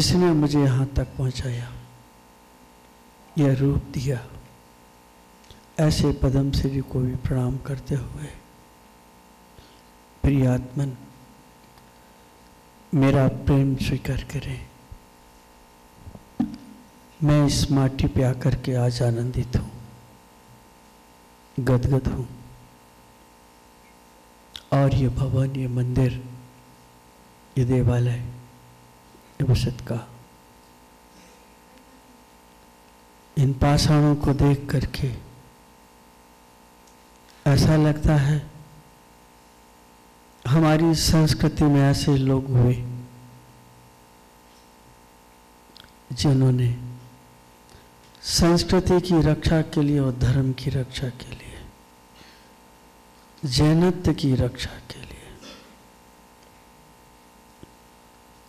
जिसने मुझे यहाँ तक पहुँचाया, यह रूप दिया, ऐसे पदम श्री को भी प्रणाम करते हुए प्रिय आत्मन मेरा प्रेम स्वीकार करें। मैं इस माटी पे आकर के आज आनंदित हूँ, गदगद हूँ। और ये भवन, ये मंदिर, ये देवालय, ये वसत का, इन पाषाणों को देख करके ऐसा लगता है हमारी संस्कृति में ऐसे लोग हुए जिन्होंने संस्कृति की रक्षा के लिए और धर्म की रक्षा के लिए, जैनत्व की रक्षा के लिए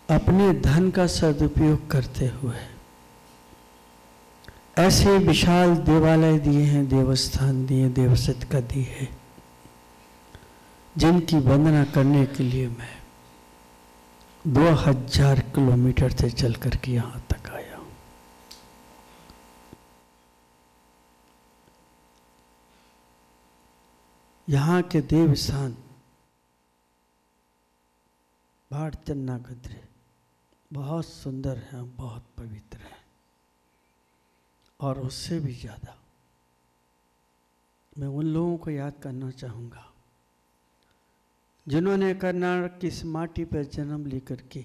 अपने धन का सदुपयोग करते हुए ऐसे विशाल देवालय दिए हैं, देवस्थान दिए, देवसत का दी है, जिनकी वंदना करने के लिए मैं 2000 किलोमीटर से चल करके यहाँ तक आया हूँ। यहाँ के देवस्थान भाट चन्ना गद्रे बहुत सुंदर हैं, बहुत पवित्र हैं। और उससे भी ज़्यादा मैं उन लोगों को याद करना चाहूँगा जिन्होंने कर्नाटक की इस माटी पर जन्म लेकर के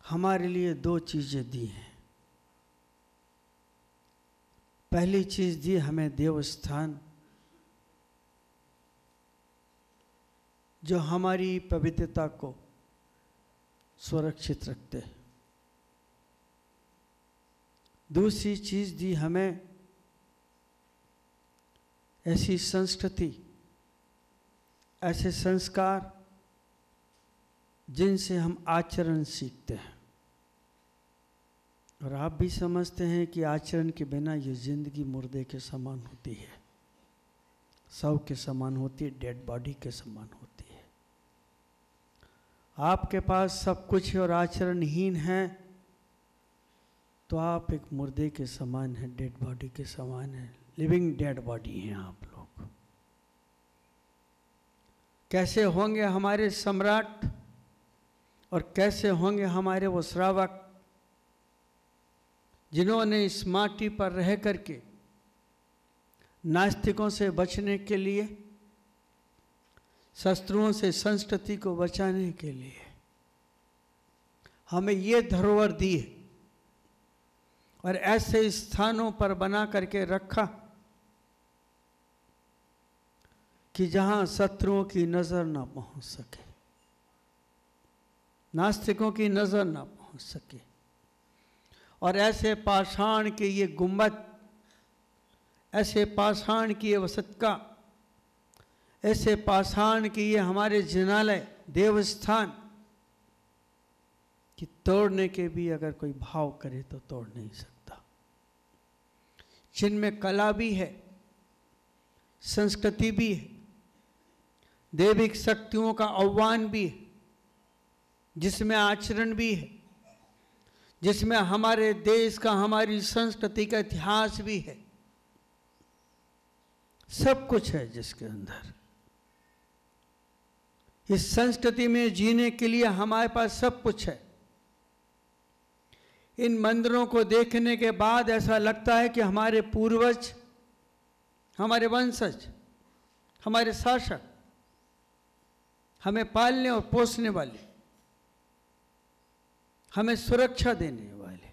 हमारे लिए दो चीज़ें दी हैं। पहली चीज़ दी हमें देवस्थान, जो हमारी पवित्रता को सुरक्षित रखते हैं। दूसरी चीज़ दी हमें ऐसी संस्कृति, ऐसे संस्कार जिनसे हम आचरण सीखते हैं। और आप भी समझते हैं कि आचरण के बिना ये जिंदगी मुर्दे के समान होती है, शव के समान होती है, डेड बॉडी के समान होती है। आपके पास सब कुछ है और आचरणहीन है तो आप एक मुर्दे के समान हैं, डेड बॉडी के समान हैं, लिविंग डेड बॉडी हैं आप लोग। कैसे होंगे हमारे सम्राट और कैसे होंगे हमारे वो श्रावक जिन्होंने इस माटी पर रह करके नास्तिकों से बचने के लिए, शस्त्रों से संस्कृति को बचाने के लिए हमें ये धरोहर दी है और ऐसे स्थानों पर बना करके रखा कि जहां शत्रुओं की नजर ना पहुंच सके, नास्तिकों की नजर ना पहुंच सके। और ऐसे पाषाण के ये गुंबद, ऐसे पाषाण की ये वसतका, ऐसे पाषाण की ये हमारे जिनालय, देवस्थान कि तोड़ने के भी अगर कोई भाव करे तो तोड़ नहीं सकता। जिनमें कला भी है, संस्कृति भी है, दैविक शक्तियों का आह्वान भी है, जिसमें आचरण भी है, जिसमें हमारे देश का, हमारी संस्कृति का इतिहास भी है। सब कुछ है जिसके अंदर। इस संस्कृति में जीने के लिए हमारे पास सब कुछ है। इन मंदिरों को देखने के बाद ऐसा लगता है कि हमारे पूर्वज, हमारे वंशज, हमारे शासक, हमें पालने और पोसने वाले, हमें सुरक्षा देने वाले,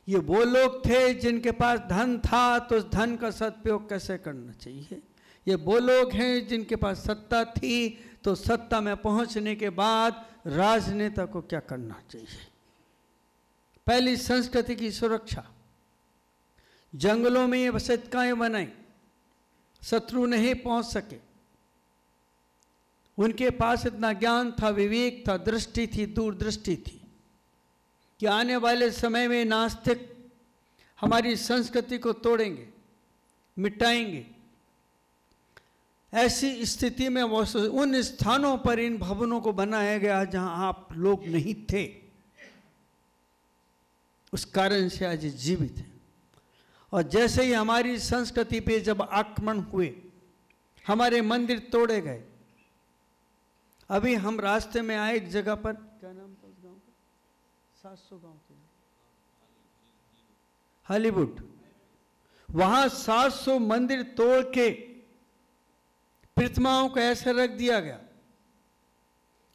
ये वो लोग थे जिनके पास धन था तो उस धन का सदुपयोग कैसे करना चाहिए। ये वो लोग हैं जिनके पास सत्ता थी तो सत्ता में पहुंचने के बाद राजनेता को क्या करना चाहिए। पहली संस्कृति की सुरक्षा, जंगलों में ये वसतिकाएं बनाई, शत्रु नहीं पहुंच सके। उनके पास इतना ज्ञान था, विवेक था, दृष्टि थी, दूरदृष्टि थी कि आने वाले समय में नास्तिक हमारी संस्कृति को तोड़ेंगे, मिटाएंगे। ऐसी स्थिति में वो उन स्थानों पर इन भवनों को बनाया गया जहां आप लोग नहीं थे, उस कारण से आज जीवित हैं। और जैसे ही हमारी संस्कृति पे जब आक्रमण हुए, हमारे मंदिर तोड़े गए। अभी हम रास्ते में आए एक जगह पर, क्या नाम था उस गांव का? 700 गांव थे, हॉलीवुड। वहां 700 मंदिर तोड़ के प्रतिमाओं को ऐसे रख दिया गया।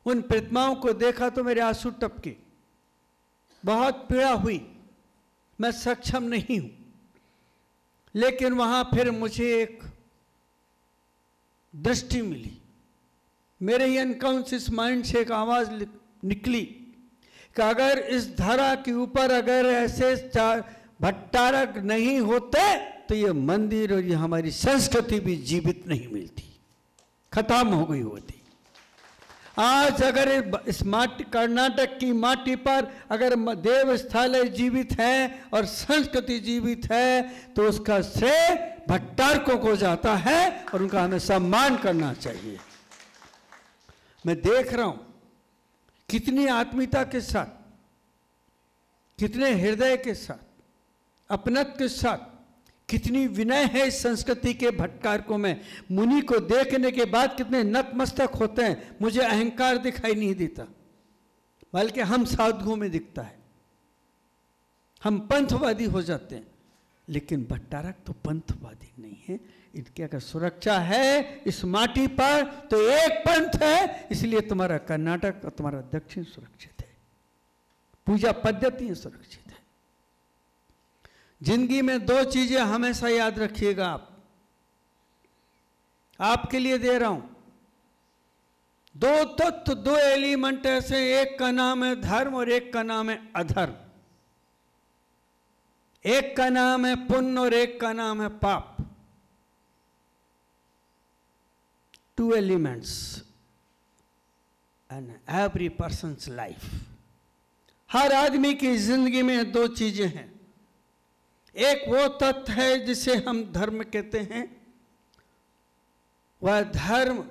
उन प्रतिमाओं को देखा तो मेरे आंसू टपके, बहुत पीड़ा हुई। मैं सक्षम नहीं हूं, लेकिन वहां फिर मुझे एक दृष्टि मिली। मेरे ही अनकॉन्शियस माइंड से एक आवाज निकली कि अगर इस धरा के ऊपर अगर ऐसे भट्टारक नहीं होते तो ये मंदिर और ये हमारी संस्कृति भी जीवित नहीं मिलती, खत्म हो गई होती। आज अगर इस माटी, कर्नाटक की माटी पर अगर देव स्थल जीवित है और संस्कृति जीवित है तो उसका श्रेय भट्टारकों को जाता है और उनका हमें सम्मान करना चाहिए। मैं देख रहा हूं कितनी आत्मीयता के साथ, कितने हृदय के साथ, अपनत्व के साथ, कितनी विनय है इस संस्कृति के भट्टारकों में। मुनि को देखने के बाद कितने नतमस्तक होते हैं। मुझे अहंकार दिखाई नहीं देता, बल्कि हम साधुओं में दिखता है। हम पंथवादी हो जाते हैं, लेकिन भट्टारक तो पंथवादी नहीं है। इनकी अगर सुरक्षा है इस माटी पर तो एक पंथ है, इसलिए तुम्हारा कर्नाटक और तुम्हारा दक्षिण सुरक्षित है, पूजा पद्धति सुरक्षित है। जिंदगी में दो चीजें हमेशा याद रखिएगा। आपके लिए दे रहा हूं दो तत्व, दो एलिमेंट ऐसे, एक का नाम है धर्म और एक का नाम है अधर्म। एक का नाम है पुण्य और एक का नाम है पाप। Two elements in every persons life. हर आदमी की जिंदगी में दो चीजें हैं। एक वो तत्व है जिसे हम धर्म कहते हैं। वह धर्म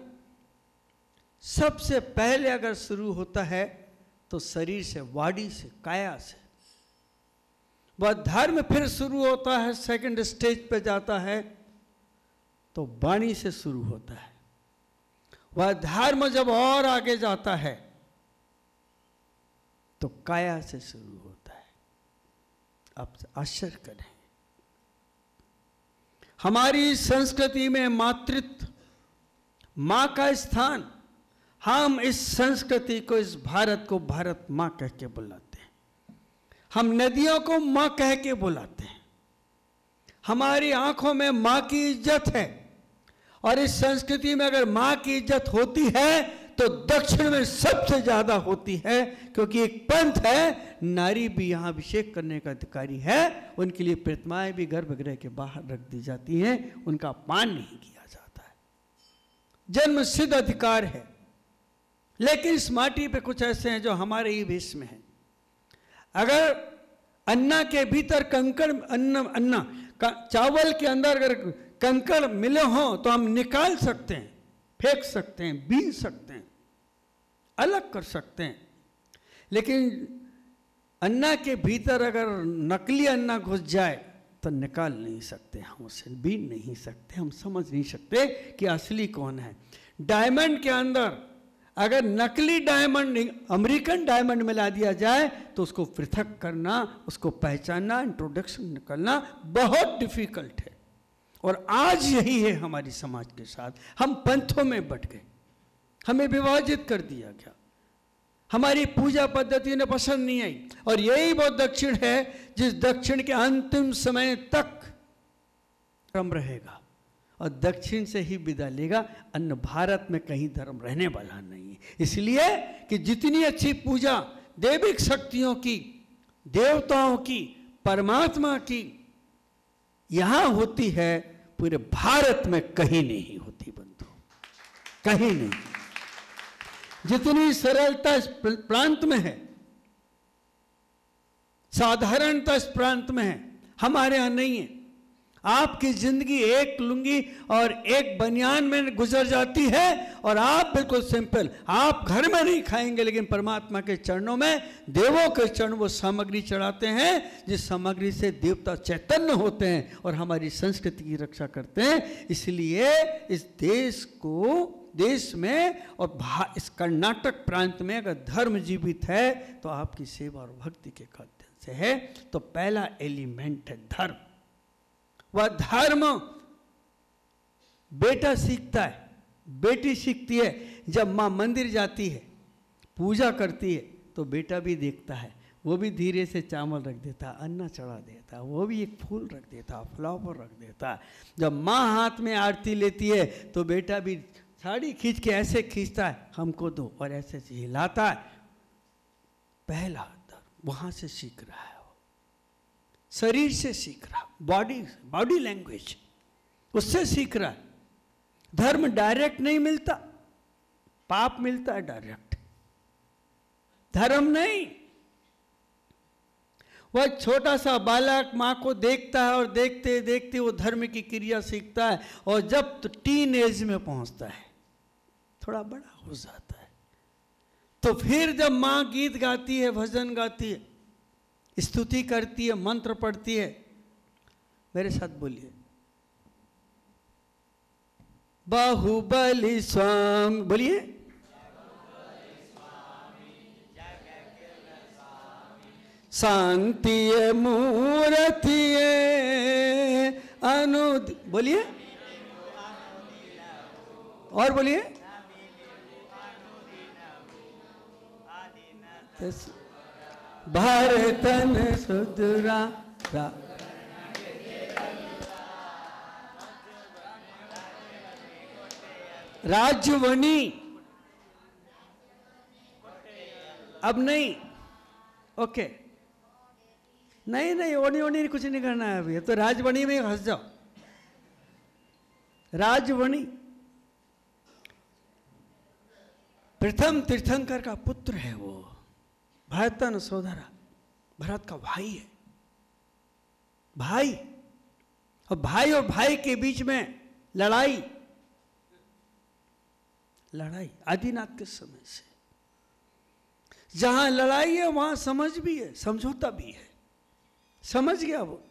सबसे पहले अगर शुरू होता है तो शरीर से, बॉडी से, काया से। वह धर्म फिर शुरू होता है, सेकंड स्टेज पे जाता है तो वाणी से शुरू होता है। वह धर्म जब और आगे जाता है तो काया से शुरू होता है। आप आश्चर्य करें, हमारी संस्कृति में मातृत्व, मां का स्थान, हम इस संस्कृति को, इस भारत को भारत मां कह के बुलाते हैं। हम नदियों को मां कह के बुलाते हैं। हमारी आंखों में मां की इज्जत है। और इस संस्कृति में अगर मां की इज्जत होती है तो दक्षिण में सबसे ज्यादा होती है, क्योंकि एक पंथ है, नारी भी यहां अभिषेक करने का अधिकारी है। उनके लिए प्रतिमाएं भी गर्भगृह के बाहर रख दी जाती हैं, उनका अपमान नहीं किया जाता है, जन्म सिद्ध अधिकार है। लेकिन इस माटी पे कुछ ऐसे हैं जो हमारे ही भेष में हैं। अगर अन्ना के भीतर कंकड़, अन्ना चावल के अंदर अगर कंकड़ मिले हो तो हम निकाल सकते हैं, फेंक सकते हैं, बीन सकते हैं, अलग कर सकते हैं। लेकिन अन्ना के भीतर अगर नकली अन्ना घुस जाए तो निकाल नहीं सकते, हम उसे बीन नहीं सकते, हम समझ नहीं सकते कि असली कौन है। डायमंड के अंदर अगर नकली डायमंड, अमेरिकन डायमंड मिला दिया जाए तो उसको पृथक करना, उसको पहचानना, इंट्रोडक्शन निकलना बहुत डिफिकल्ट है। और आज यही है हमारी समाज के साथ। हम पंथों में बट गए, हमें विभाजित कर दिया गया, हमारी पूजा पद्धति ने पसंद नहीं आई। और यही वो दक्षिण है जिस दक्षिण के अंतिम समय तक धर्म रहेगा और दक्षिण से ही विदा लेगा। अन्य भारत में कहीं धर्म रहने वाला नहीं है। इसलिए कि जितनी अच्छी पूजा दैविक शक्तियों की, देवताओं की, परमात्मा की यहां होती है, पूरे भारत में कहीं नहीं होती बंधु, कहीं नहीं। जितनी सरलता इस प्रांत में है, साधारणता इस प्रांत में है, हमारे यहां नहीं है। आपकी जिंदगी एक लुंगी और एक बनियान में गुजर जाती है और आप बिल्कुल सिंपल, आप घर में नहीं खाएंगे लेकिन परमात्मा के चरणों में, देवों के चरण वो सामग्री चढ़ाते हैं जिस सामग्री से देवता चैतन्य होते हैं और हमारी संस्कृति की रक्षा करते हैं। इसलिए इस देश में और इस कर्नाटक प्रांत में अगर धर्म जीवित है तो आपकी सेवा और भक्ति के माध्यम से है। तो पहला एलिमेंट है धर्म। वह धर्म बेटा सीखता है, बेटी सीखती है। जब माँ मंदिर जाती है, पूजा करती है, तो बेटा भी देखता है, वो भी धीरे से चावल रख देता, अन्ना चढ़ा देता, वो भी एक फूल रख देता, फ्लावर रख देता। जब माँ हाथ में आरती लेती है तो बेटा भी साड़ी खींच के ऐसे खींचता है, हमको दो, और ऐसे हिलाता है। पहला धर्म वहां से सीख रहा है, शरीर से सीख रहा, बॉडी लैंग्वेज उससे सीख रहा है। धर्म डायरेक्ट नहीं मिलता, पाप मिलता है डायरेक्ट, धर्म नहीं। वह छोटा सा बालक माँ को देखता है और देखते देखते वो धर्म की क्रिया सीखता है, और जब तो टीन एज में पहुंचता है, थोड़ा बड़ा हो जाता है, तो फिर जब माँ गीत गाती है, भजन गाती है, स्तुति करती है, मंत्र पढ़ती है, मेरे साथ बोलिए, बाहुबली स्वामी, बोलिए, शांति मूर्ति अनुद, बोलिए और बोलिए, भारतन सुधरा राजवनी, अब नहीं, ओके, नहीं ओनी कुछ नहीं करना है अभी, तो राजवनी में हंस जाओ। राजवनी प्रथम तीर्थंकर का पुत्र है, वो भरतन सोदरा, भरत का भाई है, भाई और भाई के बीच में लड़ाई आदिनाथ के समय से। जहां लड़ाई है वहां समझ भी है, समझौता भी है। समझ गया वो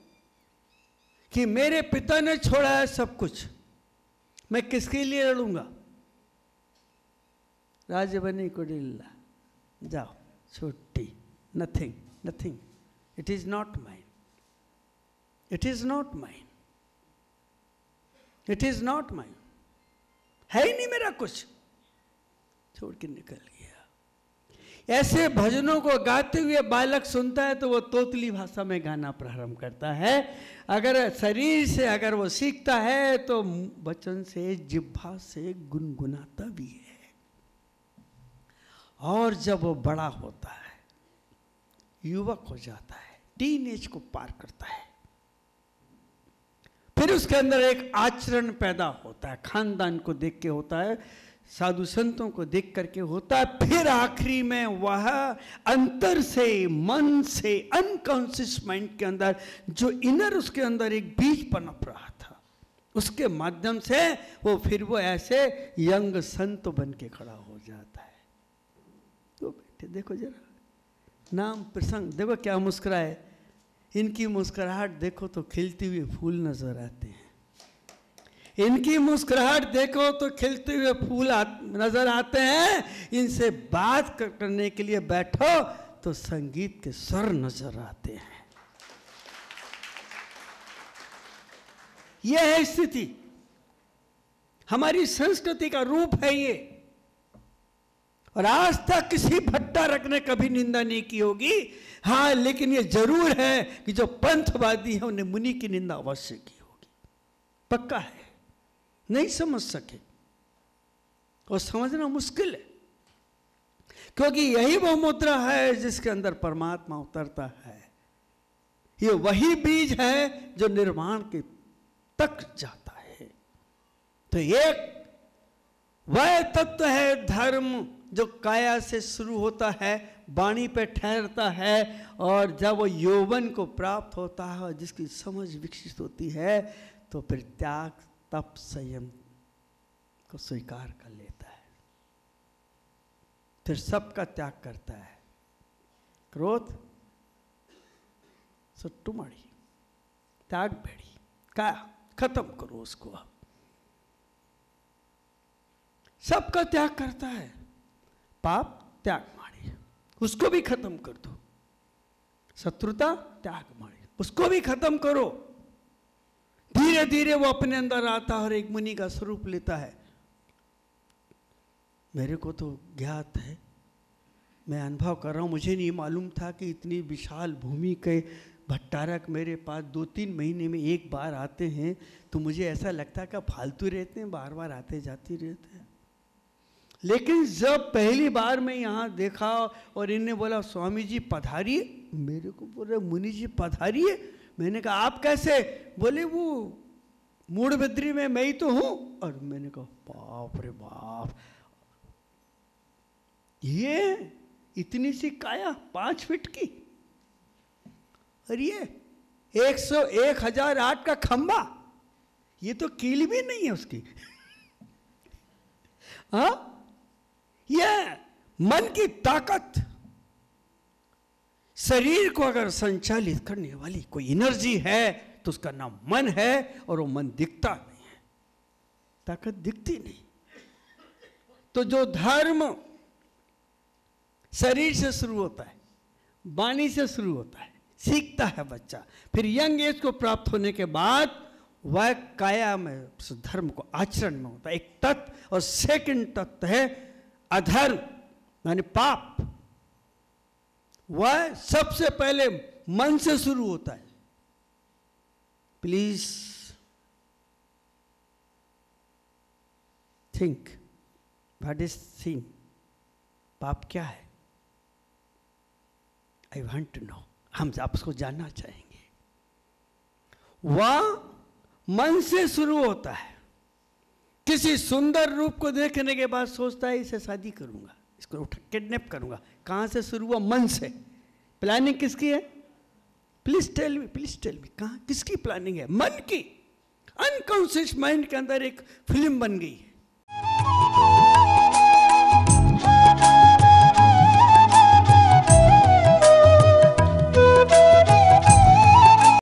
कि मेरे पिता ने छोड़ा है सब कुछ, मैं किसके लिए लड़ूंगा। राजबनी कुडिल्ला, जाओ, छुट्टी, nothing, it is not mine, है ही नहीं मेरा कुछ, छोड़ के निकल गया। ऐसे भजनों को गाते हुए बालक सुनता है तो वो तोतली भाषा में गाना प्रारंभ करता है। अगर शरीर से अगर वो सीखता है तो वचन से, जिह्वा से गुनगुनाता भी है। और जब वो बड़ा होता है, युवक हो जाता है, टीन एज को पार करता है, फिर उसके अंदर एक आचरण पैदा होता है, खानदान को देख के होता है, साधु संतों को देख करके होता है, फिर आखिरी में वह अंतर से, मन से, अनकॉन्शियस माइंड के अंदर जो इनर उसके अंदर एक बीज पनप रहा था, उसके माध्यम से वो ऐसे यंग संत बन के खड़ा हो जाता है। तो बेटे देखो जरा, नाम प्रसंग देखो क्या मुस्कुराए, इनकी मुस्कुराहट देखो तो खिलते हुए फूल नजर आते हैं, इनकी मुस्कुराहट देखो तो खिलते हुए फूल नजर आते हैं। इनसे बात करने के लिए बैठो तो संगीत के स्वर नजर आते हैं। यह है स्थिति, हमारी संस्कृति का रूप है ये। और आज तक किसी भट्टा रखने कभी निंदा नहीं की होगी। हाँ, लेकिन ये जरूर है कि जो पंथवादी है उन्हें मुनि की निंदा अवश्य की होगी, पक्का है। नहीं समझ सके और समझना मुश्किल है, क्योंकि यही वो मुद्रा है जिसके अंदर परमात्मा उतरता है। ये वही बीज है जो निर्वाण के तक जाता है। तो एक वह तत्व है धर्म जो काया से शुरू होता है, वाणी पे ठहरता है, और जब वो यौवन को प्राप्त होता है और जिसकी समझ विकसित होती है, तो फिर त्याग, तप, संयम को स्वीकार कर लेता है। फिर सबका त्याग करता है। क्रोध सट्टू माड़ी, त्याग बेड़ी, क्या खत्म करो उसको। अब सबका त्याग करता है। पाप त्याग माड़ी, उसको भी खत्म कर दो। शत्रुता त्याग माड़ी, उसको भी खत्म करो। धीरे धीरे वो अपने अंदर आता है और एक मुनि का स्वरूप लेता है। मेरे को तो ज्ञात है, मैं अनुभव कर रहा हूँ, मुझे नहीं मालूम था कि इतनी विशाल भूमि के भट्टारक मेरे पास 2-3 महीने में एक बार आते हैं। तो मुझे ऐसा लगता है कि फालतू रहते हैं, बार बार आते जाते रहते हैं। लेकिन जब पहली बार मैं यहाँ देखा और इनने बोला स्वामी जी पधारिए, मेरे को बोले मुनि जी पधारिए। मैंने कहा आप कैसे? बोले वो मूढ़बिद्री में मैं ही तो हूँ। और मैंने कहा बाप रे बाप, ये इतनी सी काया 5 फीट की, और ये 1008 का खंबा, ये तो कील भी नहीं है उसकी। हाँ, ये मन की ताकत, शरीर को अगर संचालित करने वाली कोई एनर्जी है तो उसका नाम मन है, और वो मन दिखता नहीं है, ताकत दिखती नहीं। तो जो धर्म शरीर से शुरू होता है, वाणी से शुरू होता है, सीखता है बच्चा, फिर यंग एज को प्राप्त होने के बाद वह काया में उस धर्म को आचरण में होता है, एक तत्व। और सेकंड तत्व है अधर्म, यानी पाप। वह सबसे पहले मन से शुरू होता है। Please think, what is thing? पाप क्या है? आई वांट टू नो, हम आपको जानना चाहेंगे। वह मन से शुरू होता है। किसी सुंदर रूप को देखने के बाद सोचता है इसे शादी करूंगा, इसको किडनैप करूंगा। कहां से शुरू हुआ? मन से। प्लानिंग किसकी है? प्लीज टेल मी, कहां किसकी प्लानिंग है? मन की। अनकॉन्शियस माइंड के अंदर एक फिल्म बन गई है।